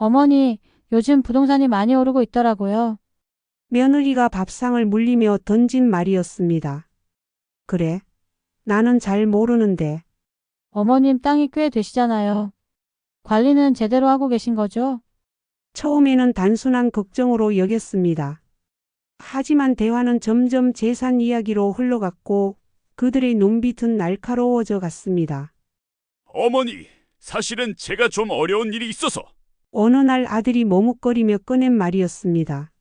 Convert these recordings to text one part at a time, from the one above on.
어머니, 요즘 부동산이 많이 오르고 있더라고요. 며느리가 밥상을 물리며 던진 말이었습니다. 그래? 나는 잘 모르는데. 어머님 땅이 꽤 되시잖아요. 관리는 제대로 하고 계신 거죠? 처음에는 단순한 걱정으로 여겼습니다. 하지만 대화는 점점 재산 이야기로 흘러갔고 그들의 눈빛은 날카로워져 갔습니다. 어머니, 사실은 제가 좀 어려운 일이 있어서 어느 날 아들이 머뭇거리며 꺼낸 말이었습니다.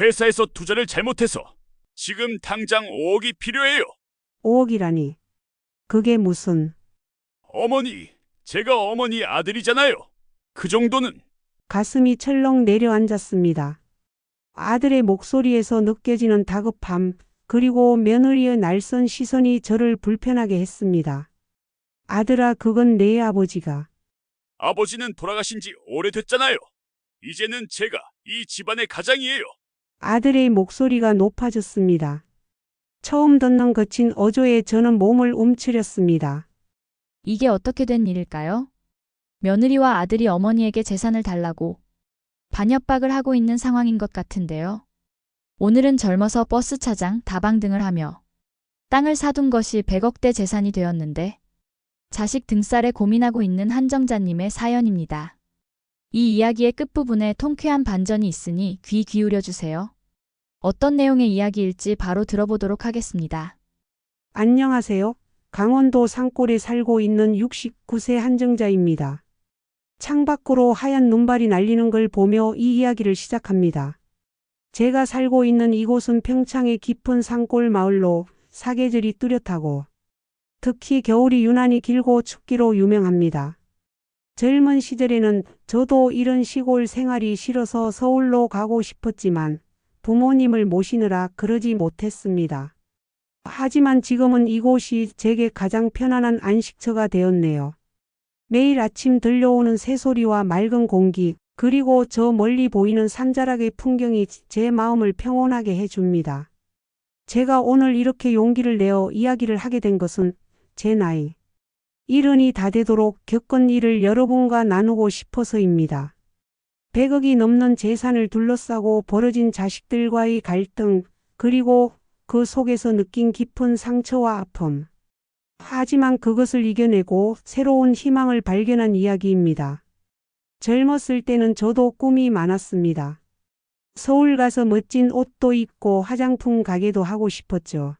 회사에서 투자를 잘못해서 지금 당장 5억이 필요해요. 5억이라니. 그게 무슨... 어머니, 제가 어머니 아들이잖아요. 그 정도는. 가슴이 철렁 내려앉았습니다. 아들의 목소리에서 느껴지는 다급함, 그리고 며느리의 날선 시선이 저를 불편하게 했습니다. 아들아, 그건 내 아버지가. 아버지는 돌아가신 지 오래됐잖아요. 이제는 제가 이 집안의 가장이에요. 아들의 목소리가 높아졌습니다. 처음 듣는 거친 어조에 저는 몸을 움츠렸습니다. 이게 어떻게 된 일일까요? 며느리와 아들이 어머니에게 재산을 달라고 반협박을 하고 있는 상황인 것 같은데요. 오늘은 젊어서 버스 차장, 다방 등을 하며 땅을 사둔 것이 100억대 재산이 되었는데 자식 등살에 고민하고 있는 한정자님의 사연입니다. 이 이야기의 끝부분에 통쾌한 반전이 있으니 귀 기울여 주세요. 어떤 내용의 이야기일지 바로 들어보도록 하겠습니다. 안녕하세요. 강원도 산골에 살고 있는 69세 한정자입니다. 창밖으로 하얀 눈발이 날리는 걸 보며 이 이야기를 시작합니다. 제가 살고 있는 이곳은 평창의 깊은 산골 마을로 사계절이 뚜렷하고 특히 겨울이 유난히 길고 춥기로 유명합니다. 젊은 시절에는 저도 이런 시골 생활이 싫어서 서울로 가고 싶었지만 부모님을 모시느라 그러지 못했습니다. 하지만 지금은 이곳이 제게 가장 편안한 안식처가 되었네요. 매일 아침 들려오는 새소리와 맑은 공기, 그리고 저 멀리 보이는 산자락의 풍경이 제 마음을 평온하게 해줍니다. 제가 오늘 이렇게 용기를 내어 이야기를 하게 된 것은 제 나이 70이 다 되도록 겪은 일을 여러분과 나누고 싶어서입니다. 100억이 넘는 재산을 둘러싸고 벌어진 자식들과의 갈등, 그리고 그 속에서 느낀 깊은 상처와 아픔. 하지만 그것을 이겨내고 새로운 희망을 발견한 이야기입니다. 젊었을 때는 저도 꿈이 많았습니다. 서울 가서 멋진 옷도 입고 화장품 가게도 하고 싶었죠.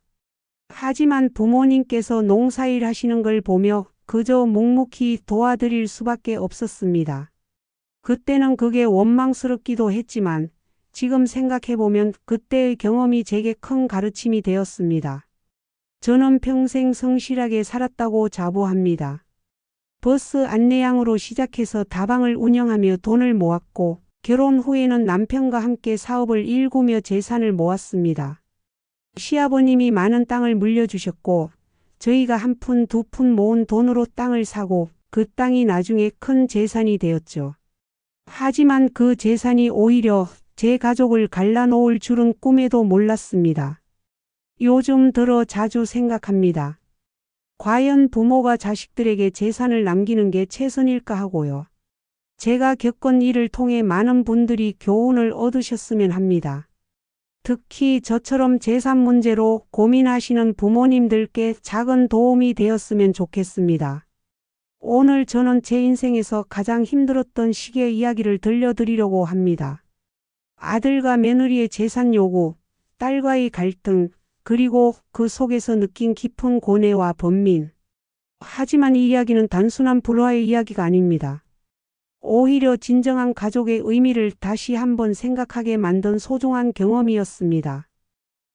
하지만 부모님께서 농사일 하시는 걸 보며 그저 묵묵히 도와드릴 수밖에 없었습니다. 그때는 그게 원망스럽기도 했지만 지금 생각해보면 그때의 경험이 제게 큰 가르침이 되었습니다. 저는 평생 성실하게 살았다고 자부합니다. 버스 안내양으로 시작해서 다방을 운영하며 돈을 모았고 결혼 후에는 남편과 함께 사업을 일구며 재산을 모았습니다. 시아버님이 많은 땅을 물려주셨고 저희가 한 푼 두 푼 모은 돈으로 땅을 사고 그 땅이 나중에 큰 재산이 되었죠. 하지만 그 재산이 오히려 제 가족을 갈라놓을 줄은 꿈에도 몰랐습니다. 요즘 들어 자주 생각합니다. 과연 부모가 자식들에게 재산을 남기는 게 최선일까 하고요. 제가 겪은 일을 통해 많은 분들이 교훈을 얻으셨으면 합니다. 특히 저처럼 재산 문제로 고민하시는 부모님들께 작은 도움이 되었으면 좋겠습니다. 오늘 저는 제 인생에서 가장 힘들었던 시기의 이야기를 들려드리려고 합니다. 아들과 며느리의 재산 요구, 딸과의 갈등, 그리고 그 속에서 느낀 깊은 고뇌와 번민. 하지만 이 이야기는 단순한 불화의 이야기가 아닙니다. 오히려 진정한 가족의 의미를 다시 한번 생각하게 만든 소중한 경험이었습니다.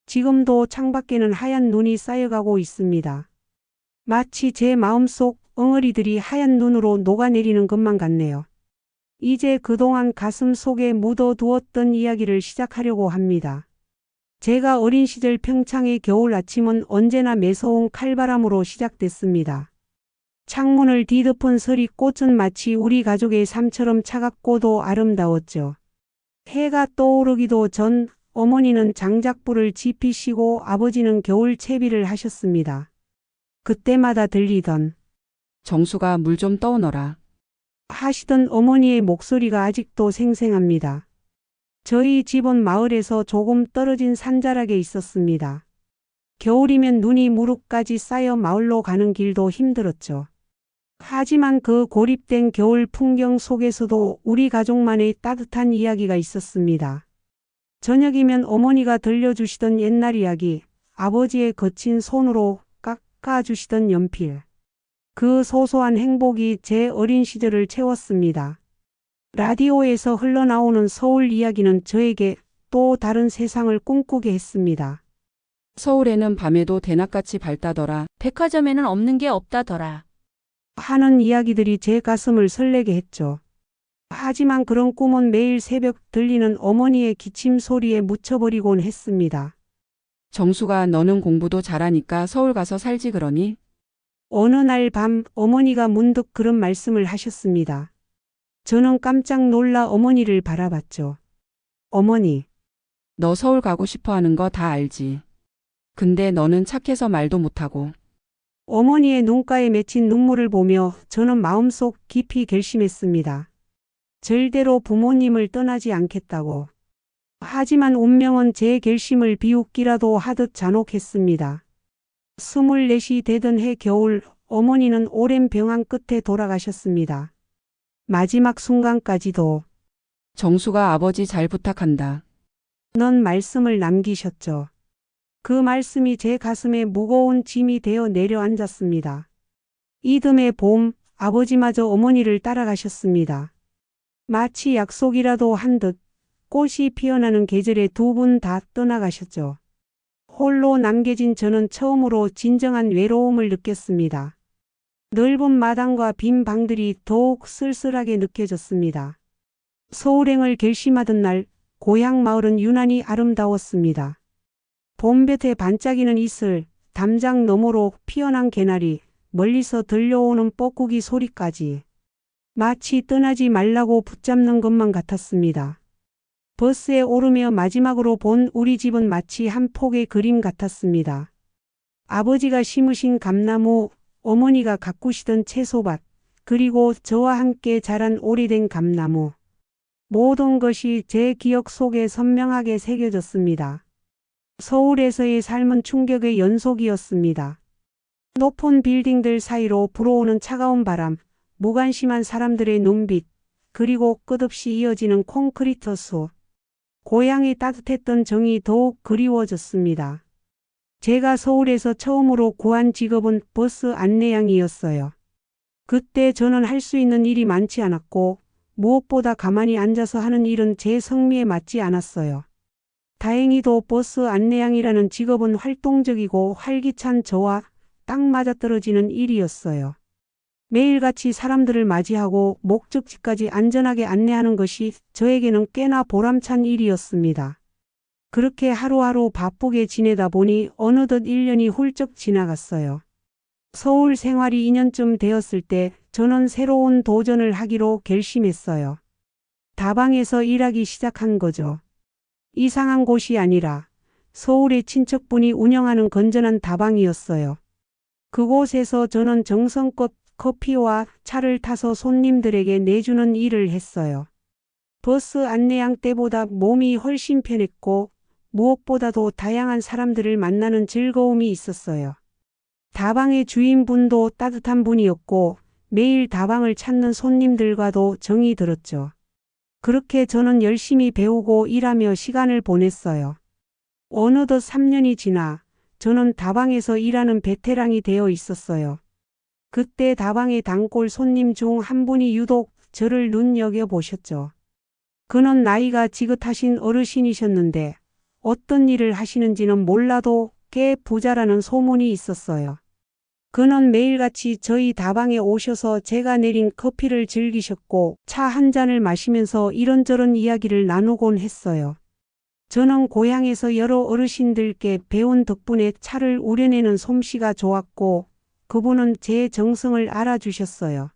지금도 창밖에는 하얀 눈이 쌓여가고 있습니다. 마치 제 마음속 엉어리들이 하얀 눈으로 녹아내리는 것만 같네요. 이제 그동안 가슴 속에 묻어두었던 이야기를 시작하려고 합니다. 제가 어린 시절 평창의 겨울 아침은 언제나 매서운 칼바람으로 시작됐습니다. 창문을 뒤덮은 서리꽃은 마치 우리 가족의 삶처럼 차갑고도 아름다웠죠. 해가 떠오르기도 전 어머니는 장작불을 지피시고 아버지는 겨울 채비를 하셨습니다. 그때마다 들리던 정수가 물 좀 떠오너라. 하시던 어머니의 목소리가 아직도 생생합니다. 저희 집은 마을에서 조금 떨어진 산자락에 있었습니다. 겨울이면 눈이 무릎까지 쌓여 마을로 가는 길도 힘들었죠. 하지만 그 고립된 겨울 풍경 속에서도 우리 가족만의 따뜻한 이야기가 있었습니다. 저녁이면 어머니가 들려주시던 옛날 이야기, 아버지의 거친 손으로 깎아주시던 연필. 그 소소한 행복이 제 어린 시절을 채웠습니다. 라디오에서 흘러나오는 서울 이야기는 저에게 또 다른 세상을 꿈꾸게 했습니다. 서울에는 밤에도 대낮같이 밝다더라. 백화점에는 없는 게 없다더라. 하는 이야기들이 제 가슴을 설레게 했죠. 하지만 그런 꿈은 매일 새벽 들리는 어머니의 기침 소리에 묻혀버리곤 했습니다. 정수가 너는 공부도 잘하니까 서울 가서 살지 그러니? 어느 날 밤 어머니가 문득 그런 말씀을 하셨습니다. 저는 깜짝 놀라 어머니를 바라봤죠. 어머니, 너 서울 가고 싶어 하는 거 다 알지. 근데 너는 착해서 말도 못하고. 어머니의 눈가에 맺힌 눈물을 보며 저는 마음속 깊이 결심했습니다. 절대로 부모님을 떠나지 않겠다고. 하지만 운명은 제 결심을 비웃기라도 하듯 잔혹했습니다. 24이 되던 해 겨울 어머니는 오랜 병환 끝에 돌아가셨습니다. 마지막 순간까지도 정수가 아버지 잘 부탁한다. 넌 말씀을 남기셨죠. 그 말씀이 제 가슴에 무거운 짐이 되어 내려앉았습니다. 이듬해 봄 아버지마저 어머니를 따라가셨습니다. 마치 약속이라도 한 듯 꽃이 피어나는 계절에 두 분 다 떠나가셨죠. 홀로 남겨진 저는 처음으로 진정한 외로움을 느꼈습니다. 넓은 마당과 빈 방들이 더욱 쓸쓸하게 느껴졌습니다. 서울행을 결심하던 날 고향 마을은 유난히 아름다웠습니다. 봄볕에 반짝이는 이슬, 담장 너머로 피어난 개나리, 멀리서 들려오는 뻐꾸기 소리까지 마치 떠나지 말라고 붙잡는 것만 같았습니다. 버스에 오르며 마지막으로 본 우리 집은 마치 한 폭의 그림 같았습니다. 아버지가 심으신 감나무, 어머니가 가꾸시던 채소밭, 그리고 저와 함께 자란 오래된 감나무. 모든 것이 제 기억 속에 선명하게 새겨졌습니다. 서울에서의 삶은 충격의 연속이었습니다. 높은 빌딩들 사이로 불어오는 차가운 바람, 무관심한 사람들의 눈빛, 그리고 끝없이 이어지는 콘크리트 수. 고향이 따뜻했던 정이 더욱 그리워졌습니다. 제가 서울에서 처음으로 구한 직업은 버스 안내양이었어요. 그때 저는 할 수 있는 일이 많지 않았고 무엇보다 가만히 앉아서 하는 일은 제 성미에 맞지 않았어요. 다행히도 버스 안내양이라는 직업은 활동적이고 활기찬 저와 딱 맞아떨어지는 일이었어요. 매일같이 사람들을 맞이하고 목적지까지 안전하게 안내하는 것이 저에게는 꽤나 보람찬 일이었습니다. 그렇게 하루하루 바쁘게 지내다 보니 어느덧 1년이 훌쩍 지나갔어요. 서울 생활이 2년쯤 되었을 때 저는 새로운 도전을 하기로 결심했어요. 다방에서 일하기 시작한 거죠. 이상한 곳이 아니라 서울의 친척분이 운영하는 건전한 다방이었어요. 그곳에서 저는 정성껏 커피와 차를 타서 손님들에게 내주는 일을 했어요. 버스 안내양 때보다 몸이 훨씬 편했고 무엇보다도 다양한 사람들을 만나는 즐거움이 있었어요. 다방의 주인분도 따뜻한 분이었고 매일 다방을 찾는 손님들과도 정이 들었죠. 그렇게 저는 열심히 배우고 일하며 시간을 보냈어요. 어느덧 3년이 지나 저는 다방에서 일하는 베테랑이 되어 있었어요. 그때 다방의 단골 손님 중 한 분이 유독 저를 눈여겨보셨죠. 그는 나이가 지긋하신 어르신이셨는데 어떤 일을 하시는지는 몰라도 꽤 부자라는 소문이 있었어요. 그는 매일같이 저희 다방에 오셔서 제가 내린 커피를 즐기셨고 차 한 잔을 마시면서 이런저런 이야기를 나누곤 했어요. 저는 고향에서 여러 어르신들께 배운 덕분에 차를 우려내는 솜씨가 좋았고 그분은 제 정성을 알아주셨어요.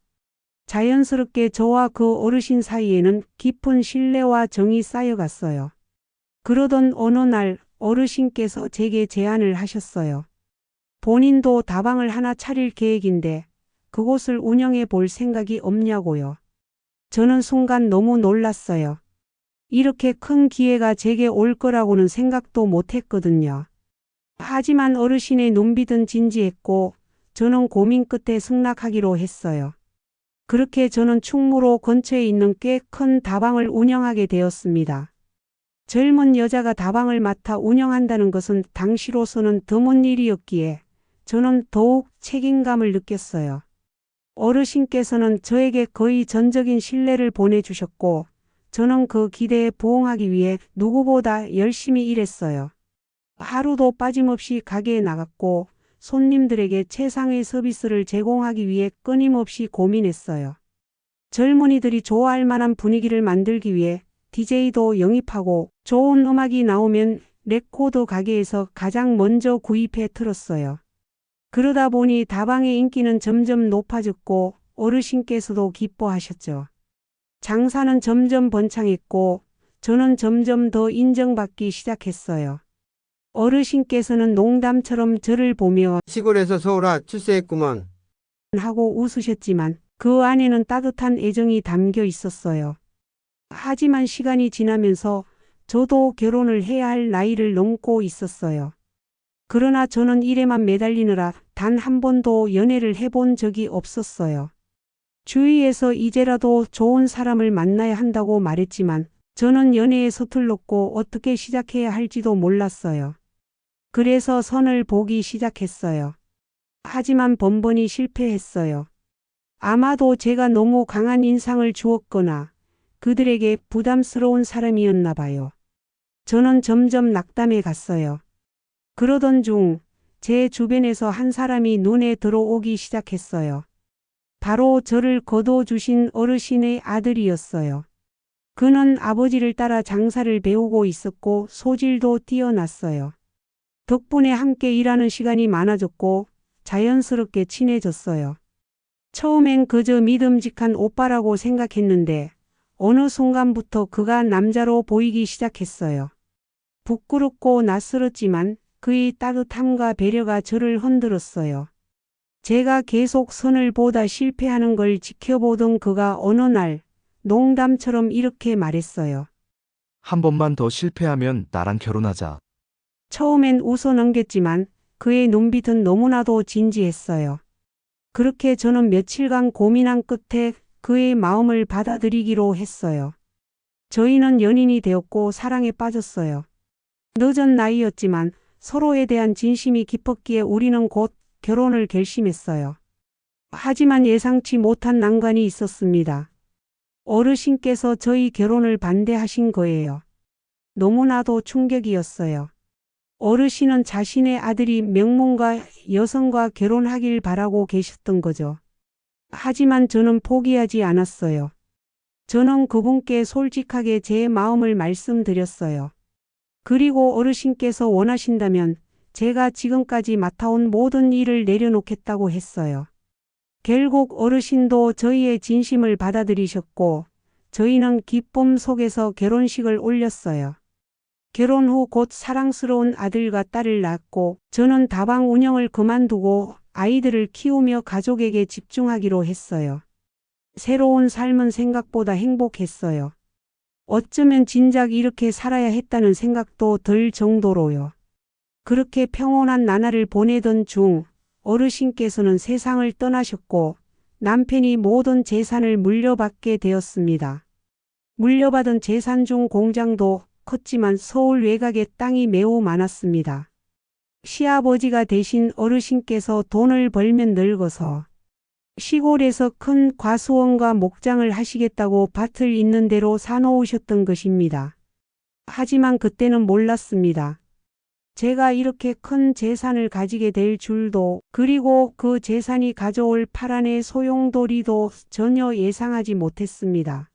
자연스럽게 저와 그 어르신 사이에는 깊은 신뢰와 정이 쌓여갔어요. 그러던 어느 날 어르신께서 제게 제안을 하셨어요. 본인도 다방을 하나 차릴 계획인데 그곳을 운영해 볼 생각이 없냐고요. 저는 순간 너무 놀랐어요. 이렇게 큰 기회가 제게 올 거라고는 생각도 못 했거든요. 하지만 어르신의 눈빛은 진지했고 저는 고민 끝에 승낙하기로 했어요. 그렇게 저는 충무로 근처에 있는 꽤 큰 다방을 운영하게 되었습니다. 젊은 여자가 다방을 맡아 운영한다는 것은 당시로서는 드문 일이었기에 저는 더욱 책임감을 느꼈어요. 어르신께서는 저에게 거의 전적인 신뢰를 보내주셨고 저는 그 기대에 부응하기 위해 누구보다 열심히 일했어요. 하루도 빠짐없이 가게에 나갔고 손님들에게 최상의 서비스를 제공하기 위해 끊임없이 고민했어요. 젊은이들이 좋아할 만한 분위기를 만들기 위해 DJ도 영입하고 좋은 음악이 나오면 레코드 가게에서 가장 먼저 구입해 틀었어요. 그러다 보니 다방의 인기는 점점 높아졌고 어르신께서도 기뻐하셨죠. 장사는 점점 번창했고 저는 점점 더 인정받기 시작했어요. 어르신께서는 농담처럼 저를 보며 시골에서 서울아 출세했구먼. 하고 웃으셨지만 그 안에는 따뜻한 애정이 담겨 있었어요. 하지만 시간이 지나면서 저도 결혼을 해야 할 나이를 넘고 있었어요. 그러나 저는 일에만 매달리느라 단 한 번도 연애를 해본 적이 없었어요. 주위에서 이제라도 좋은 사람을 만나야 한다고 말했지만 저는 연애에 서툴렀고 어떻게 시작해야 할지도 몰랐어요. 그래서 선을 보기 시작했어요. 하지만 번번이 실패했어요. 아마도 제가 너무 강한 인상을 주었거나 그들에게 부담스러운 사람이었나 봐요. 저는 점점 낙담해 갔어요. 그러던 중 제 주변에서 한 사람이 눈에 들어오기 시작했어요. 바로 저를 거둬주신 어르신의 아들이었어요. 그는 아버지를 따라 장사를 배우고 있었고 소질도 뛰어났어요. 덕분에 함께 일하는 시간이 많아졌고 자연스럽게 친해졌어요. 처음엔 그저 믿음직한 오빠라고 생각했는데 어느 순간부터 그가 남자로 보이기 시작했어요. 부끄럽고 낯설었지만 그의 따뜻함과 배려가 저를 흔들었어요. 제가 계속 선을 보다 실패하는 걸 지켜보던 그가 어느 날 농담처럼 이렇게 말했어요. 한 번만 더 실패하면 나랑 결혼하자. 처음엔 웃어 넘겼지만 그의 눈빛은 너무나도 진지했어요. 그렇게 저는 며칠간 고민한 끝에 그의 마음을 받아들이기로 했어요. 저희는 연인이 되었고 사랑에 빠졌어요. 늦은 나이였지만 서로에 대한 진심이 깊었기에 우리는 곧 결혼을 결심했어요. 하지만 예상치 못한 난관이 있었습니다. 어르신께서 저희 결혼을 반대하신 거예요. 너무나도 충격이었어요. 어르신은 자신의 아들이 명문가 여성과 결혼하길 바라고 계셨던 거죠. 하지만 저는 포기하지 않았어요. 저는 그분께 솔직하게 제 마음을 말씀드렸어요. 그리고 어르신께서 원하신다면 제가 지금까지 맡아온 모든 일을 내려놓겠다고 했어요. 결국 어르신도 저희의 진심을 받아들이셨고 저희는 기쁨 속에서 결혼식을 올렸어요. 결혼 후 곧 사랑스러운 아들과 딸을 낳았고 저는 다방 운영을 그만두고 아이들을 키우며 가족에게 집중하기로 했어요. 새로운 삶은 생각보다 행복했어요. 어쩌면 진작 이렇게 살아야 했다는 생각도 들 정도로요. 그렇게 평온한 나날을 보내던 중 어르신께서는 세상을 떠나셨고 남편이 모든 재산을 물려받게 되었습니다. 물려받은 재산 중 공장도 컸지만 서울 외곽에 땅이 매우 많았습니다. 시아버지가 되신 어르신께서 돈을 벌면 늙어서 시골에서 큰 과수원과 목장을 하시겠다고 밭을 있는 대로 사놓으셨던 것입니다. 하지만 그때는 몰랐습니다. 제가 이렇게 큰 재산을 가지게 될 줄도 그리고 그 재산이 가져올 파란의 소용돌이도 전혀 예상하지 못했습니다.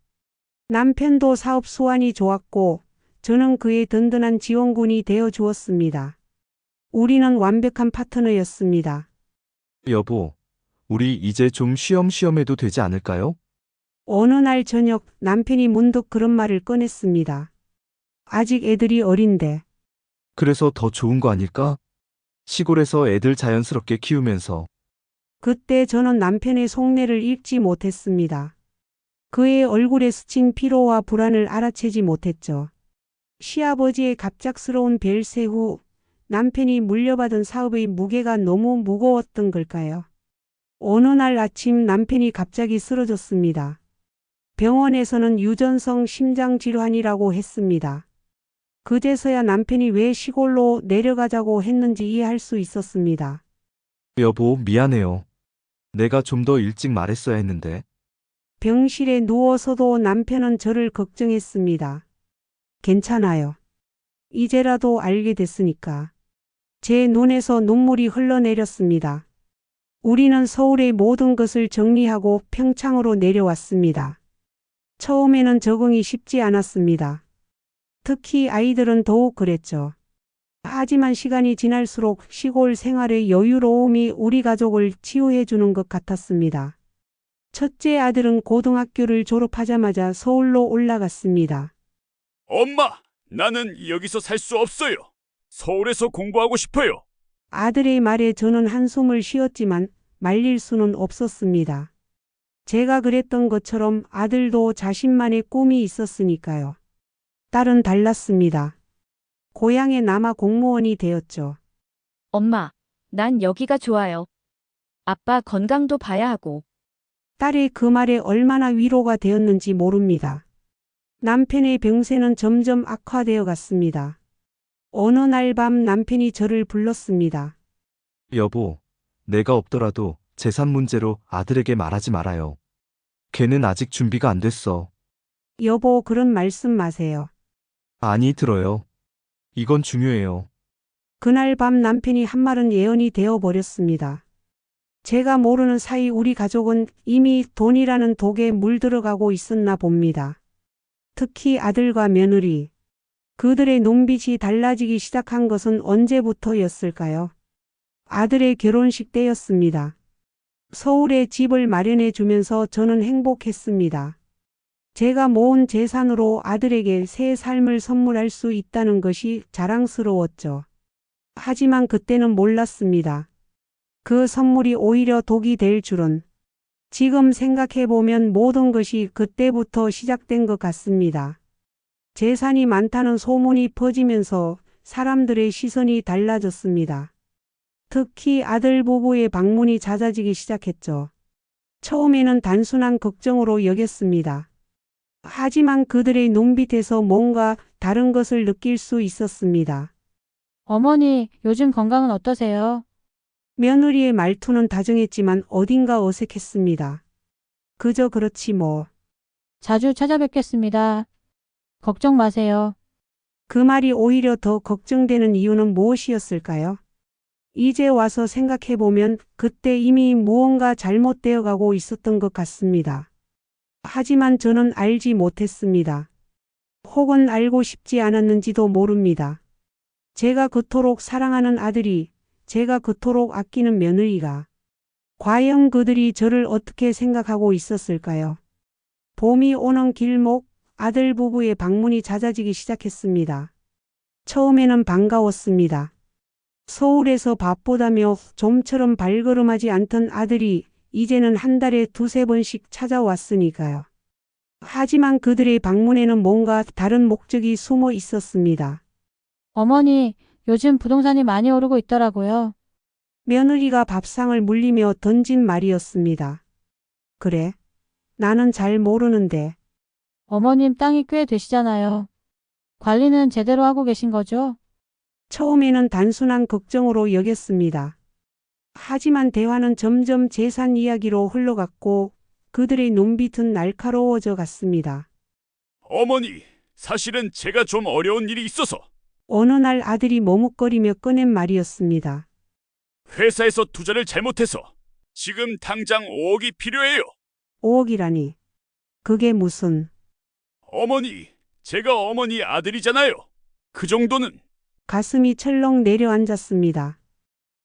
남편도 사업 수완이 좋았고 저는 그의 든든한 지원군이 되어 주었습니다. 우리는 완벽한 파트너였습니다. 여보, 우리 이제 좀 쉬엄쉬엄 해도 되지 않을까요? 어느 날 저녁 남편이 문득 그런 말을 꺼냈습니다. 아직 애들이 어린데. 그래서 더 좋은 거 아닐까? 시골에서 애들 자연스럽게 키우면서. 그때 저는 남편의 속내를 읽지 못했습니다. 그의 얼굴에 스친 피로와 불안을 알아채지 못했죠. 시아버지의 갑작스러운 별세 후 남편이 물려받은 사업의 무게가 너무 무거웠던 걸까요? 어느 날 아침 남편이 갑자기 쓰러졌습니다. 병원에서는 유전성 심장질환이라고 했습니다. 그제서야 남편이 왜 시골로 내려가자고 했는지 이해할 수 있었습니다. 여보, 미안해요. 내가 좀 더 일찍 말했어야 했는데. 병실에 누워서도 남편은 저를 걱정했습니다. 괜찮아요. 이제라도 알게 됐으니까. 제 눈에서 눈물이 흘러내렸습니다. 우리는 서울의 모든 것을 정리하고 평창으로 내려왔습니다. 처음에는 적응이 쉽지 않았습니다. 특히 아이들은 더욱 그랬죠. 하지만 시간이 지날수록 시골 생활의 여유로움이 우리 가족을 치유해 주는 것 같았습니다. 첫째 아들은 고등학교를 졸업하자마자 서울로 올라갔습니다. 엄마, 나는 여기서 살 수 없어요. 서울에서 공부하고 싶어요. 아들의 말에 저는 한숨을 쉬었지만 말릴 수는 없었습니다. 제가 그랬던 것처럼 아들도 자신만의 꿈이 있었으니까요. 딸은 달랐습니다. 고향에 남아 공무원이 되었죠. 엄마, 난 여기가 좋아요. 아빠 건강도 봐야 하고. 딸의 그 말에 얼마나 위로가 되었는지 모릅니다. 남편의 병세는 점점 악화되어 갔습니다. 어느 날 밤 남편이 저를 불렀습니다. 여보, 내가 없더라도 재산 문제로 아들에게 말하지 말아요. 걔는 아직 준비가 안 됐어. 여보, 그런 말씀 마세요. 아니, 들어요. 이건 중요해요. 그날 밤 남편이 한 말은 예언이 되어 버렸습니다. 제가 모르는 사이 우리 가족은 이미 돈이라는 독에 물들어가고 있었나 봅니다. 특히 아들과 며느리. 그들의 눈빛이 달라지기 시작한 것은 언제부터였을까요? 아들의 결혼식 때였습니다. 서울에 집을 마련해 주면서 저는 행복했습니다. 제가 모은 재산으로 아들에게 새 삶을 선물할 수 있다는 것이 자랑스러웠죠. 하지만 그때는 몰랐습니다. 그 선물이 오히려 독이 될 줄은. 지금 생각해보면 모든 것이 그때부터 시작된 것 같습니다. 재산이 많다는 소문이 퍼지면서 사람들의 시선이 달라졌습니다. 특히 아들 부부의 방문이 잦아지기 시작했죠. 처음에는 단순한 걱정으로 여겼습니다. 하지만 그들의 눈빛에서 뭔가 다른 것을 느낄 수 있었습니다. 어머니, 요즘 건강은 어떠세요? 며느리의 말투는 다정했지만 어딘가 어색했습니다. 그저 그렇지 뭐. 자주 찾아뵙겠습니다. 걱정 마세요. 그 말이 오히려 더 걱정되는 이유는 무엇이었을까요? 이제 와서 생각해보면 그때 이미 무언가 잘못되어 가고 있었던 것 같습니다. 하지만 저는 알지 못했습니다. 혹은 알고 싶지 않았는지도 모릅니다. 제가 그토록 사랑하는 아들이, 제가 그토록 아끼는 며느리가, 과연 그들이 저를 어떻게 생각하고 있었을까요? 봄이 오는 길목, 아들 부부의 방문이 잦아지기 시작했습니다. 처음에는 반가웠습니다. 서울에서 바쁘다며 좀처럼 발걸음하지 않던 아들이 이제는 한 달에 두세 번씩 찾아왔으니까요. 하지만 그들의 방문에는 뭔가 다른 목적이 숨어 있었습니다. 어머니, 요즘 부동산이 많이 오르고 있더라고요. 며느리가 밥상을 물리며 던진 말이었습니다. 그래? 나는 잘 모르는데. 어머님 땅이 꽤 되시잖아요. 관리는 제대로 하고 계신 거죠? 처음에는 단순한 걱정으로 여겼습니다. 하지만 대화는 점점 재산 이야기로 흘러갔고 그들의 눈빛은 날카로워져 갔습니다. 어머니, 사실은 제가 좀 어려운 일이 있어서 어느 날 아들이 머뭇거리며 꺼낸 말이었습니다. 회사에서 투자를 잘못해서 지금 당장 5억이 필요해요. 5억이라니. 그게 무슨... 어머니, 제가 어머니 아들이잖아요. 그 정도는. 가슴이 철렁 내려앉았습니다.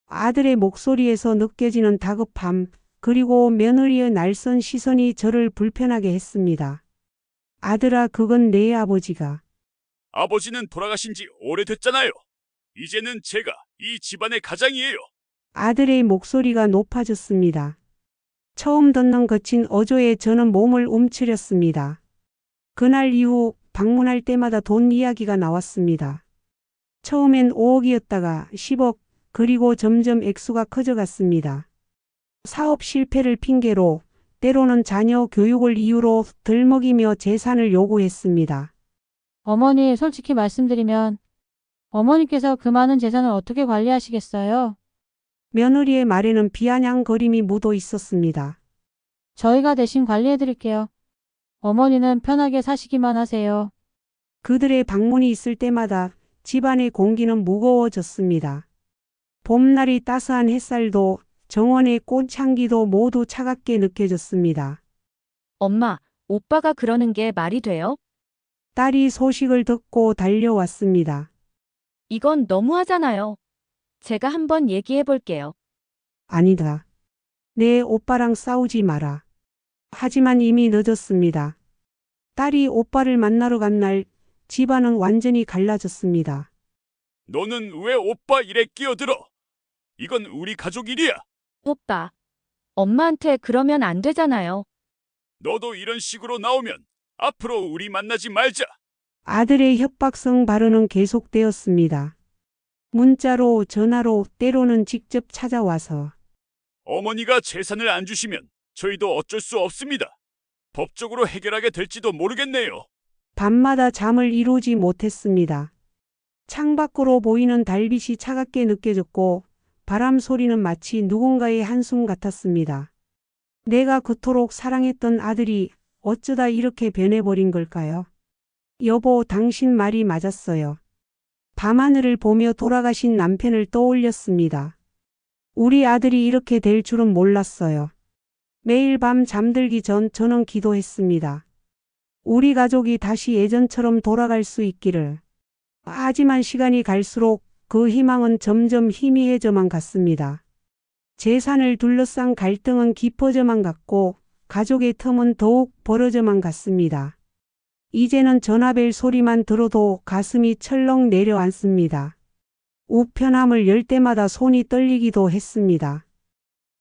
아들의 목소리에서 느껴지는 다급함, 그리고 며느리의 날선 시선이 저를 불편하게 했습니다. 아들아, 그건 내 아버지가. 아버지는 돌아가신 지 오래됐잖아요. 이제는 제가 이 집안의 가장이에요. 아들의 목소리가 높아졌습니다. 처음 듣는 거친 어조에 저는 몸을 움츠렸습니다. 그날 이후 방문할 때마다 돈 이야기가 나왔습니다. 처음엔 5억이었다가 10억, 그리고 점점 액수가 커져갔습니다. 사업 실패를 핑계로, 때로는 자녀 교육을 이유로 들먹이며 재산을 요구했습니다. 어머니, 솔직히 말씀드리면 어머니께서 그 많은 재산을 어떻게 관리하시겠어요? 며느리의 말에는 비아냥거림이 묻어 있었습니다. 저희가 대신 관리해드릴게요. 어머니는 편하게 사시기만 하세요. 그들의 방문이 있을 때마다 집안의 공기는 무거워졌습니다. 봄날이 따스한 햇살도 정원의 꽃향기도 모두 차갑게 느껴졌습니다. 엄마, 오빠가 그러는 게 말이 돼요? 딸이 소식을 듣고 달려왔습니다. 이건 너무하잖아요. 제가 한번 얘기해 볼게요. 아니다. 내 오빠랑 싸우지 마라. 하지만 이미 늦었습니다. 딸이 오빠를 만나러 간 날 집안은 완전히 갈라졌습니다. 너는 왜 오빠 일에 끼어들어? 이건 우리 가족 일이야. 오빠, 엄마한테 그러면 안 되잖아요. 너도 이런 식으로 나오면 앞으로 우리 만나지 말자. 아들의 협박성 발언은 계속되었습니다. 문자로, 전화로, 때로는 직접 찾아와서 어머니가 재산을 안 주시면 저희도 어쩔 수 없습니다. 법적으로 해결하게 될지도 모르겠네요. 밤마다 잠을 이루지 못했습니다. 창밖으로 보이는 달빛이 차갑게 느껴졌고 바람 소리는 마치 누군가의 한숨 같았습니다. 내가 그토록 사랑했던 아들이 어쩌다 이렇게 변해버린 걸까요? 여보, 당신 말이 맞았어요. 밤하늘을 보며 돌아가신 남편을 떠올렸습니다. 우리 아들이 이렇게 될 줄은 몰랐어요. 매일 밤 잠들기 전 저는 기도했습니다. 우리 가족이 다시 예전처럼 돌아갈 수 있기를. 하지만 시간이 갈수록 그 희망은 점점 희미해져만 갔습니다. 재산을 둘러싼 갈등은 깊어져만 갔고 가족의 틈은 더욱 벌어져만 갔습니다. 이제는 전화벨 소리만 들어도 가슴이 철렁 내려앉습니다. 우편함을 열 때마다 손이 떨리기도 했습니다.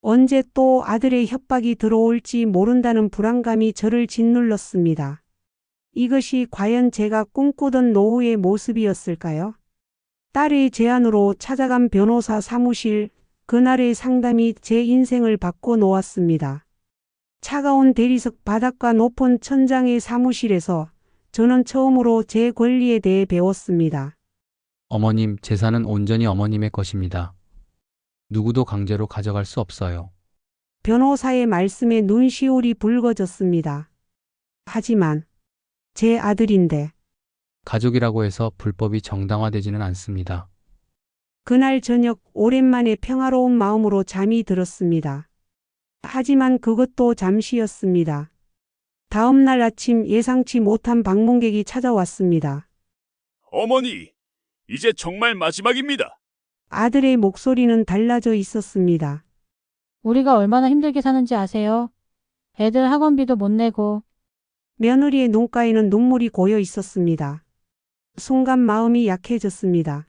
언제 또 아들의 협박이 들어올지 모른다는 불안감이 저를 짓눌렀습니다. 이것이 과연 제가 꿈꾸던 노후의 모습이었을까요? 딸의 제안으로 찾아간 변호사 사무실, 그날의 상담이 제 인생을 바꿔 놓았습니다. 차가운 대리석 바닥과 높은 천장의 사무실에서 저는 처음으로 제 권리에 대해 배웠습니다. 어머님, 재산은 온전히 어머님의 것입니다. 누구도 강제로 가져갈 수 없어요. 변호사의 말씀에 눈시울이 붉어졌습니다. 하지만 제 아들인데. 가족이라고 해서 불법이 정당화되지는 않습니다. 그날 저녁 오랜만에 평화로운 마음으로 잠이 들었습니다. 하지만 그것도 잠시였습니다. 다음 날 아침 예상치 못한 방문객이 찾아왔습니다. 어머니, 이제 정말 마지막입니다. 아들의 목소리는 달라져 있었습니다. 우리가 얼마나 힘들게 사는지 아세요? 애들 학원비도 못 내고. 며느리의 눈가에는 눈물이 고여 있었습니다. 순간 마음이 약해졌습니다.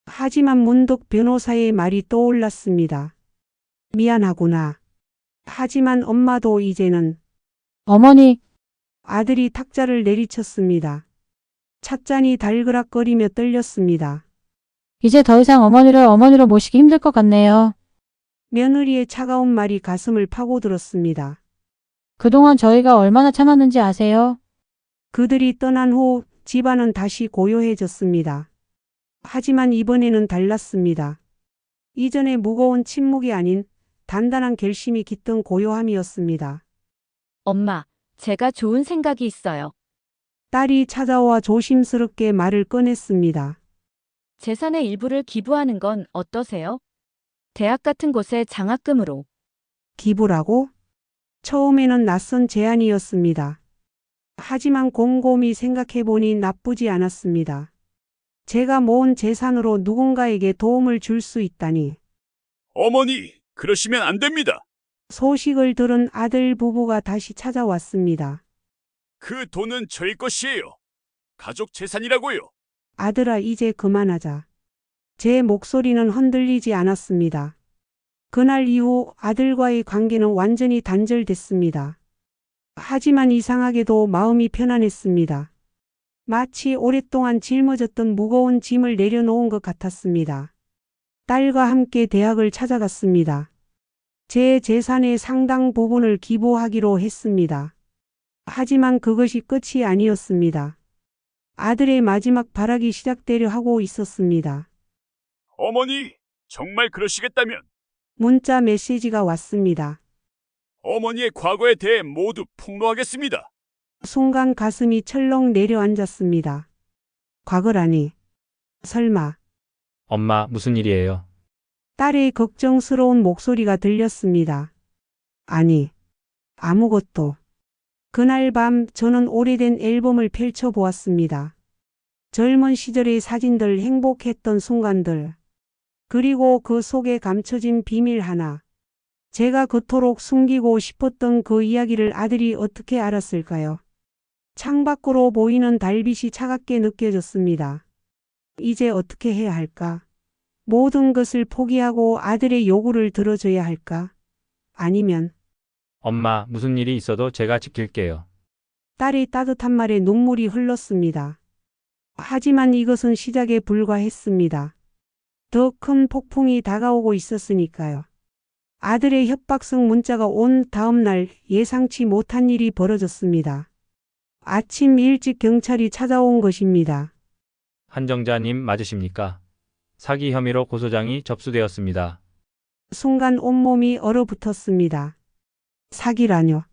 하지만 문득 변호사의 말이 떠올랐습니다. 미안하구나. 하지만 엄마도 이제는. 어머니, 아들이 탁자를 내리쳤습니다. 찻잔이 달그락거리며 떨렸습니다. 이제 더 이상 어머니를 어머니로 모시기 힘들 것 같네요. 며느리의 차가운 말이 가슴을 파고들었습니다. 그동안 저희가 얼마나 참았는지 아세요? 그들이 떠난 후 집안은 다시 고요해졌습니다. 하지만 이번에는 달랐습니다. 이전의 무거운 침묵이 아닌 단단한 결심이 깃든 고요함이었습니다. 엄마, 제가 좋은 생각이 있어요. 딸이 찾아와 조심스럽게 말을 꺼냈습니다. 재산의 일부를 기부하는 건 어떠세요? 대학 같은 곳에 장학금으로. 기부라고? 처음에는 낯선 제안이었습니다. 하지만 곰곰이 생각해보니 나쁘지 않았습니다. 제가 모은 재산으로 누군가에게 도움을 줄 수 있다니. 어머니, 그러시면 안 됩니다. 소식을 들은 아들 부부가 다시 찾아왔습니다. 그 돈은 저희 것이에요. 가족 재산이라고요. 아들아, 이제 그만하자. 제 목소리는 흔들리지 않았습니다. 그날 이후 아들과의 관계는 완전히 단절됐습니다. 하지만 이상하게도 마음이 편안했습니다. 마치 오랫동안 짊어졌던 무거운 짐을 내려놓은 것 같았습니다. 딸과 함께 대학을 찾아갔습니다. 제 재산의 상당 부분을 기부하기로 했습니다. 하지만 그것이 끝이 아니었습니다. 아들의 마지막 발악이 시작되려 하고 있었습니다. 어머니, 정말 그러시겠다면 문자 메시지가 왔습니다. 어머니의 과거에 대해 모두 폭로하겠습니다. 순간 가슴이 철렁 내려앉았습니다. 과거라니. 설마. 엄마, 무슨 일이에요? 딸의 걱정스러운 목소리가 들렸습니다. 아니, 아무것도. 그날 밤 저는 오래된 앨범을 펼쳐보았습니다. 젊은 시절의 사진들, 행복했던 순간들. 그리고 그 속에 감춰진 비밀 하나. 제가 그토록 숨기고 싶었던 그 이야기를 아들이 어떻게 알았을까요? 창밖으로 보이는 달빛이 차갑게 느껴졌습니다. 이제 어떻게 해야 할까? 모든 것을 포기하고 아들의 요구를 들어줘야 할까? 아니면 엄마, 무슨 일이 있어도 제가 지킬게요. 딸의 따뜻한 말에 눈물이 흘렀습니다. 하지만 이것은 시작에 불과했습니다. 더 큰 폭풍이 다가오고 있었으니까요. 아들의 협박성 문자가 온 다음 날 예상치 못한 일이 벌어졌습니다. 아침 일찍 경찰이 찾아온 것입니다. 한정자님 맞으십니까? 사기 혐의로 고소장이 접수되었습니다. 순간 온몸이 얼어붙었습니다. 사기라뇨.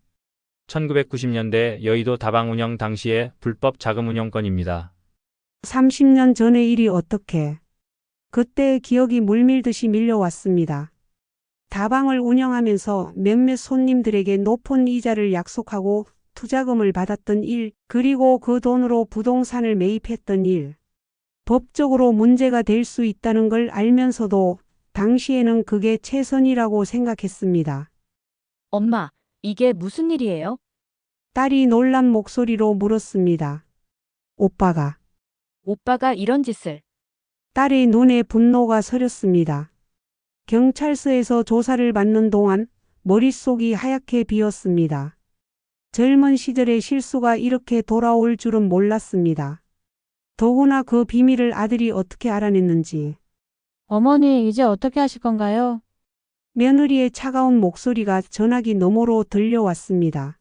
1990년대 여의도 다방 운영 당시의 불법 자금 운영 건입니다. 30년 전의 일이 어떻게. 그때의 기억이 물밀듯이 밀려왔습니다. 다방을 운영하면서 몇몇 손님들에게 높은 이자를 약속하고 투자금을 받았던 일, 그리고 그 돈으로 부동산을 매입했던 일. 법적으로 문제가 될 수 있다는 걸 알면서도 당시에는 그게 최선이라고 생각했습니다. 엄마, 이게 무슨 일이에요? 딸이 놀란 목소리로 물었습니다. 오빠가 이런 짓을. 딸의 눈에 분노가 서렸습니다. 경찰서에서 조사를 받는 동안 머릿속이 하얗게 비었습니다. 젊은 시절의 실수가 이렇게 돌아올 줄은 몰랐습니다. 더구나 그 비밀을 아들이 어떻게 알아냈는지. 어머니, 이제 어떻게 하실 건가요? 며느리의 차가운 목소리가 전화기 너머로 들려왔습니다.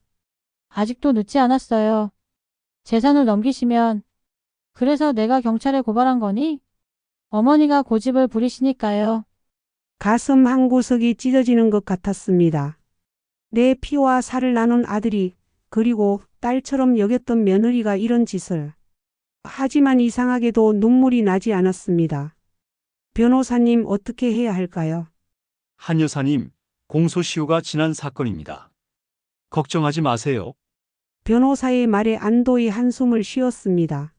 아직도 늦지 않았어요. 재산을 넘기시면. 그래서 내가 경찰에 고발한 거니? 어머니가 고집을 부리시니까요. 가슴 한 구석이 찢어지는 것 같았습니다. 내 피와 살을 나눈 아들이, 그리고 딸처럼 여겼던 며느리가 이런 짓을. 하지만 이상하게도 눈물이 나지 않았습니다. 변호사님, 어떻게 해야 할까요? 한 여사님, 공소시효가 지난 사건입니다. 걱정하지 마세요. 변호사의 말에 안도의 한숨을 쉬었습니다.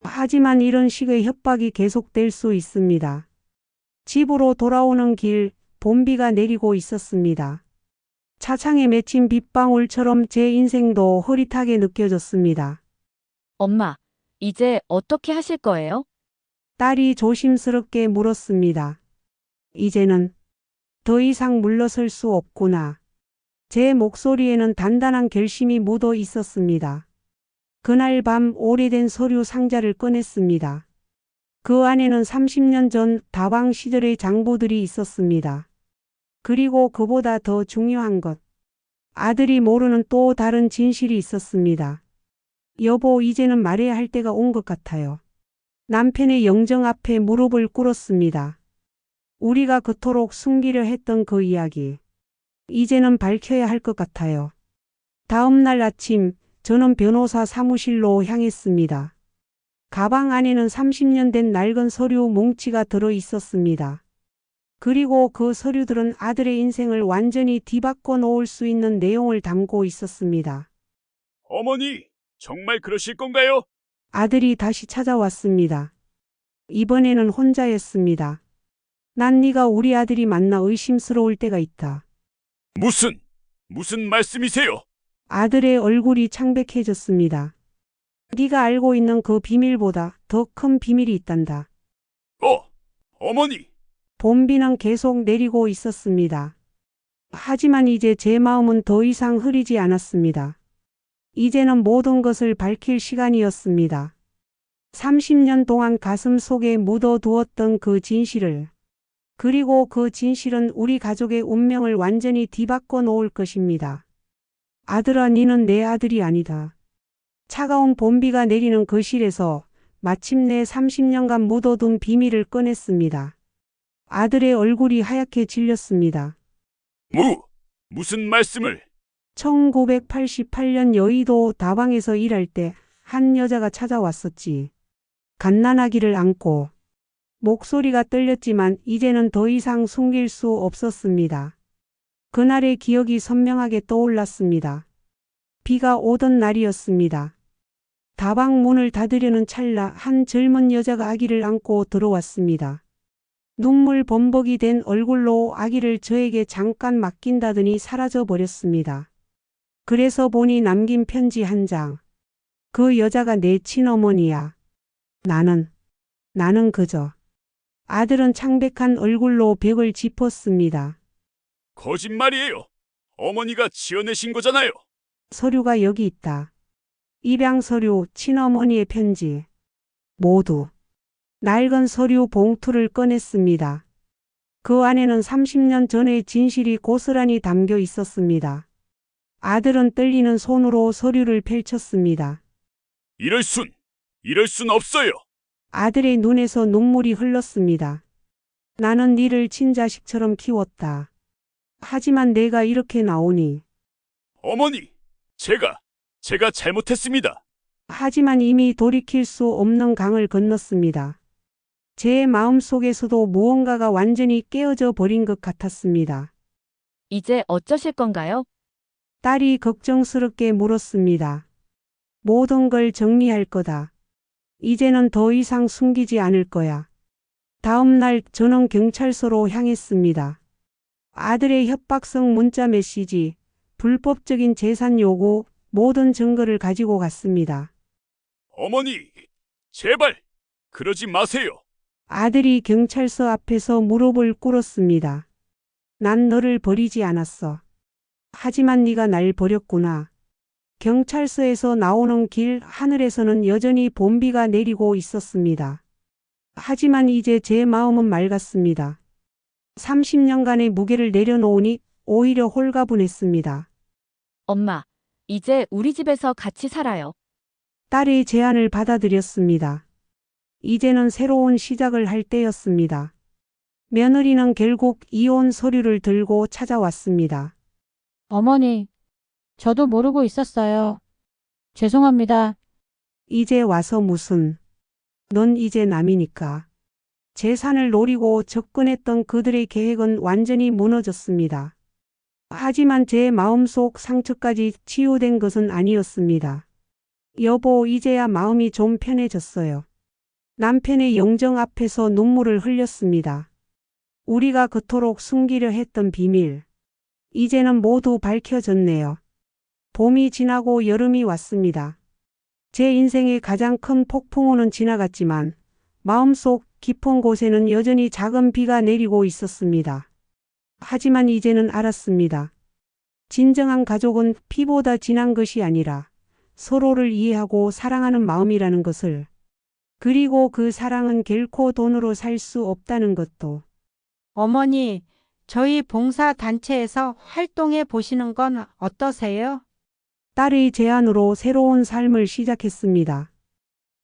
하지만 이런 식의 협박이 계속될 수 있습니다. 집으로 돌아오는 길, 봄비가 내리고 있었습니다. 차창에 맺힌 빗방울처럼 제 인생도 흐릿하게 느껴졌습니다. 엄마, 이제 어떻게 하실 거예요? 딸이 조심스럽게 물었습니다. 이제는 더 이상 물러설 수 없구나. 제 목소리에는 단단한 결심이 묻어 있었습니다. 그날 밤 오래된 서류 상자를 꺼냈습니다. 그 안에는 30년 전 다방 시절의 장부들이 있었습니다. 그리고 그보다 더 중요한 것. 아들이 모르는 또 다른 진실이 있었습니다. 여보, 이제는 말해야 할 때가 온 것 같아요. 남편의 영정 앞에 무릎을 꿇었습니다. 우리가 그토록 숨기려 했던 그 이야기. 이제는 밝혀야 할 것 같아요. 다음 날 아침, 저는 변호사 사무실로 향했습니다. 가방 안에는 30년 된 낡은 서류 뭉치가 들어 있었습니다. 그리고 그 서류들은 아들의 인생을 완전히 뒤바꿔 놓을 수 있는 내용을 담고 있었습니다. 어머니, 정말 그러실 건가요? 아들이 다시 찾아왔습니다. 이번에는 혼자였습니다. 난 네가 우리 아들이 만나 의심스러울 때가 있다. 무슨 말씀이세요? 아들의 얼굴이 창백해졌습니다. 네가 알고 있는 그 비밀보다 더 큰 비밀이 있단다. 어머니. 봄비는 계속 내리고 있었습니다. 하지만 이제 제 마음은 더 이상 흐리지 않았습니다. 이제는 모든 것을 밝힐 시간이었습니다. 30년 동안 가슴 속에 묻어두었던 그 진실을, 그리고 그 진실은 우리 가족의 운명을 완전히 뒤바꿔 놓을 것입니다. 아들아, 니는 내 아들이 아니다. 차가운 봄비가 내리는 거실에서 마침내 30년간 묻어둔 비밀을 꺼냈습니다. 아들의 얼굴이 하얗게 질렸습니다. 무슨 말씀을? 1988년 여의도 다방에서 일할 때 한 여자가 찾아왔었지. 갓난아기를 안고. 목소리가 떨렸지만 이제는 더 이상 숨길 수 없었습니다. 그날의 기억이 선명하게 떠올랐습니다. 비가 오던 날이었습니다. 다방 문을 닫으려는 찰나 한 젊은 여자가 아기를 안고 들어왔습니다. 눈물 범벅이 된 얼굴로 아기를 저에게 잠깐 맡긴다더니 사라져 버렸습니다. 그래서 보니 남긴 편지 한 장. 그 여자가 내 친어머니야. 나는 그저. 아들은 창백한 얼굴로 벽을 짚었습니다. 거짓말이에요. 어머니가 지어내신 거잖아요. 서류가 여기 있다. 입양 서류, 친어머니의 편지. 모두. 낡은 서류 봉투를 꺼냈습니다. 그 안에는 30년 전의 진실이 고스란히 담겨 있었습니다. 아들은 떨리는 손으로 서류를 펼쳤습니다. 이럴 순 없어요. 아들의 눈에서 눈물이 흘렀습니다. 나는 니를 친자식처럼 키웠다. 하지만 내가 이렇게 나오니. 어머니, 제가 잘못했습니다. 하지만 이미 돌이킬 수 없는 강을 건넜습니다. 제 마음속에서도 무언가가 완전히 깨어져 버린 것 같았습니다. 이제 어쩌실 건가요? 딸이 걱정스럽게 물었습니다. 모든 걸 정리할 거다. 이제는 더 이상 숨기지 않을 거야. 다음 날 저는 경찰서로 향했습니다. 아들의 협박성 문자 메시지, 불법적인 재산 요구, 모든 증거를 가지고 갔습니다. 어머니, 제발 그러지 마세요. 아들이 경찰서 앞에서 무릎을 꿇었습니다. 난 너를 버리지 않았어. 하지만 네가 날 버렸구나. 경찰서에서 나오는 길 하늘에서는 여전히 봄비가 내리고 있었습니다. 하지만 이제 제 마음은 맑았습니다. 30년간의 무게를 내려놓으니 오히려 홀가분했습니다. 엄마, 이제 우리 집에서 같이 살아요. 딸의 제안을 받아들였습니다. 이제는 새로운 시작을 할 때였습니다. 며느리는 결국 이혼 서류를 들고 찾아왔습니다. 어머니, 저도 모르고 있었어요. 죄송합니다. 이제 와서 무슨. 넌 이제 남이니까. 재산을 노리고 접근했던 그들의 계획은 완전히 무너졌습니다. 하지만 제 마음속 상처까지 치유된 것은 아니었습니다. 여보, 이제야 마음이 좀 편해졌어요. 남편의 영정 앞에서 눈물을 흘렸습니다. 우리가 그토록 숨기려 했던 비밀. 이제는 모두 밝혀졌네요. 봄이 지나고 여름이 왔습니다. 제 인생의 가장 큰 폭풍우는 지나갔지만 마음속 깊은 곳에는 여전히 작은 비가 내리고 있었습니다. 하지만 이제는 알았습니다. 진정한 가족은 피보다 진한 것이 아니라 서로를 이해하고 사랑하는 마음이라는 것을. 그리고 그 사랑은 결코 돈으로 살 수 없다는 것도. 어머니, 저희 봉사단체에서 활동해 보시는 건 어떠세요? 딸의 제안으로 새로운 삶을 시작했습니다.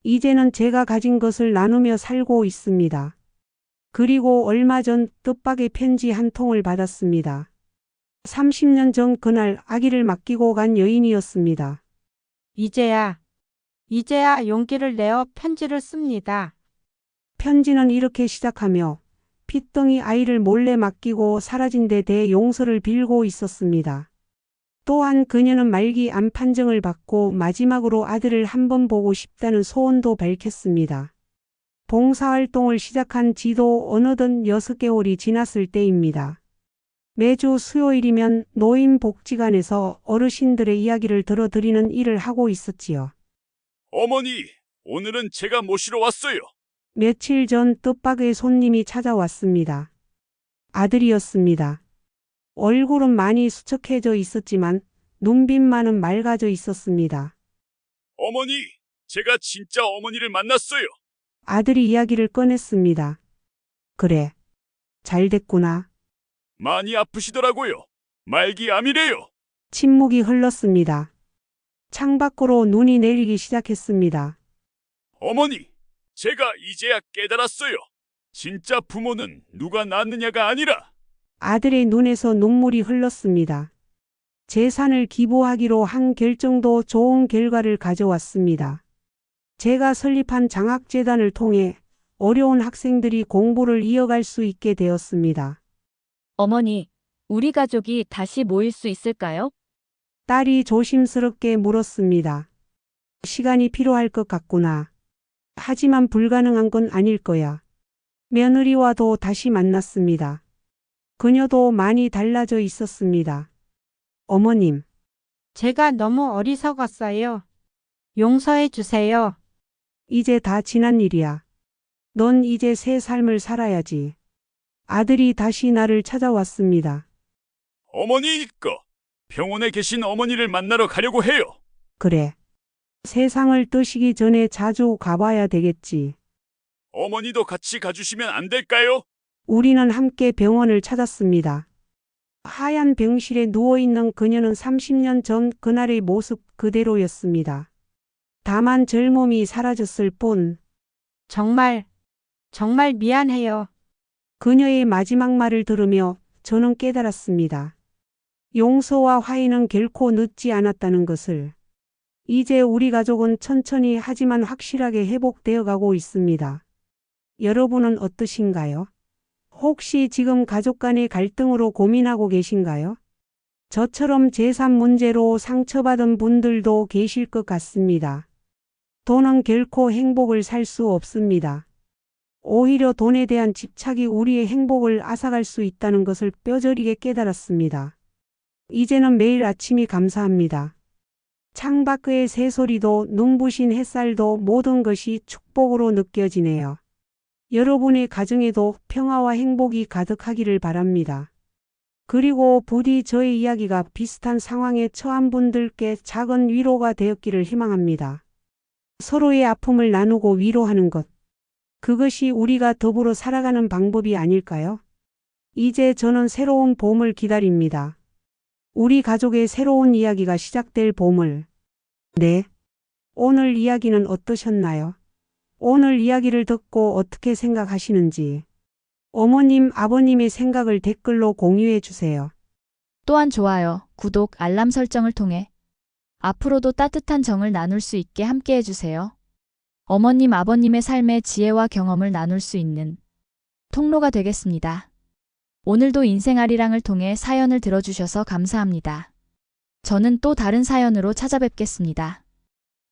이제는 제가 가진 것을 나누며 살고 있습니다. 그리고 얼마 전 뜻밖의 편지 한 통을 받았습니다. 30년 전 그날 아기를 맡기고 간 여인이었습니다. 이제야 용기를 내어 편지를 씁니다. 편지는 이렇게 시작하며 핏덩이 아이를 몰래 맡기고 사라진 데 대해 용서를 빌고 있었습니다. 또한 그녀는 말기 암 판정을 받고 마지막으로 아들을 한번 보고 싶다는 소원도 밝혔습니다. 봉사활동을 시작한 지도 어느덧 6개월이 지났을 때입니다. 매주 수요일이면 노인복지관에서 어르신들의 이야기를 들어드리는 일을 하고 있었지요. 어머니, 오늘은 제가 모시러 왔어요. 며칠 전 뜻밖의 손님이 찾아왔습니다. 아들이었습니다. 얼굴은 많이 수척해져 있었지만 눈빛만은 맑아져 있었습니다. 어머니, 제가 진짜 어머니를 만났어요. 아들이 이야기를 꺼냈습니다. 그래. 잘 됐구나. 많이 아프시더라고요. 말기암이래요. 침묵이 흘렀습니다. 창밖으로 눈이 내리기 시작했습니다. 어머니, 제가 이제야 깨달았어요. 진짜 부모는 누가 낳느냐가 아니라 아들의 눈에서 눈물이 흘렀습니다. 재산을 기부하기로 한 결정도 좋은 결과를 가져왔습니다. 제가 설립한 장학재단을 통해 어려운 학생들이 공부를 이어갈 수 있게 되었습니다. 어머니, 우리 가족이 다시 모일 수 있을까요? 딸이 조심스럽게 물었습니다. 시간이 필요할 것 같구나. 하지만 불가능한 건 아닐 거야. 며느리와도 다시 만났습니다. 그녀도 많이 달라져 있었습니다. 어머님, 제가 너무 어리석었어요. 용서해 주세요. 이제 다 지난 일이야. 넌 이제 새 삶을 살아야지. 아들이 다시 나를 찾아왔습니다. 어머니 거 병원에 계신 어머니를 만나러 가려고 해요. 그래. 세상을 뜨시기 전에 자주 가봐야 되겠지. 어머니도 같이 가주시면 안 될까요? 우리는 함께 병원을 찾았습니다. 하얀 병실에 누워있는 그녀는 30년 전 그날의 모습 그대로였습니다. 다만 젊음이 사라졌을 뿐. 정말 미안해요. 그녀의 마지막 말을 들으며 저는 깨달았습니다. 용서와 화해는 결코 늦지 않았다는 것을. 이제 우리 가족은 천천히 하지만 확실하게 회복되어 가고 있습니다. 여러분은 어떠신가요? 혹시 지금 가족 간의 갈등으로 고민하고 계신가요? 저처럼 재산 문제로 상처받은 분들도 계실 것 같습니다. 돈은 결코 행복을 살 수 없습니다. 오히려 돈에 대한 집착이 우리의 행복을 앗아갈 수 있다는 것을 뼈저리게 깨달았습니다. 이제는 매일 아침이 감사합니다. 창밖의 새소리도 눈부신 햇살도 모든 것이 축복으로 느껴지네요. 여러분의 가정에도 평화와 행복이 가득하기를 바랍니다. 그리고 부디 저의 이야기가 비슷한 상황에 처한 분들께 작은 위로가 되었기를 희망합니다. 서로의 아픔을 나누고 위로하는 것. 그것이 우리가 더불어 살아가는 방법이 아닐까요? 이제 저는 새로운 봄을 기다립니다. 우리 가족의 새로운 이야기가 시작될 봄을. 네. 오늘 이야기는 어떠셨나요? 오늘 이야기를 듣고 어떻게 생각하시는지. 어머님, 아버님의 생각을 댓글로 공유해 주세요. 또한 좋아요, 구독, 알람 설정을 통해 앞으로도 따뜻한 정을 나눌 수 있게 함께 해주세요. 어머님, 아버님의 삶의 지혜와 경험을 나눌 수 있는 통로가 되겠습니다. 오늘도 인생아리랑을 통해 사연을 들어주셔서 감사합니다. 저는 또 다른 사연으로 찾아뵙겠습니다.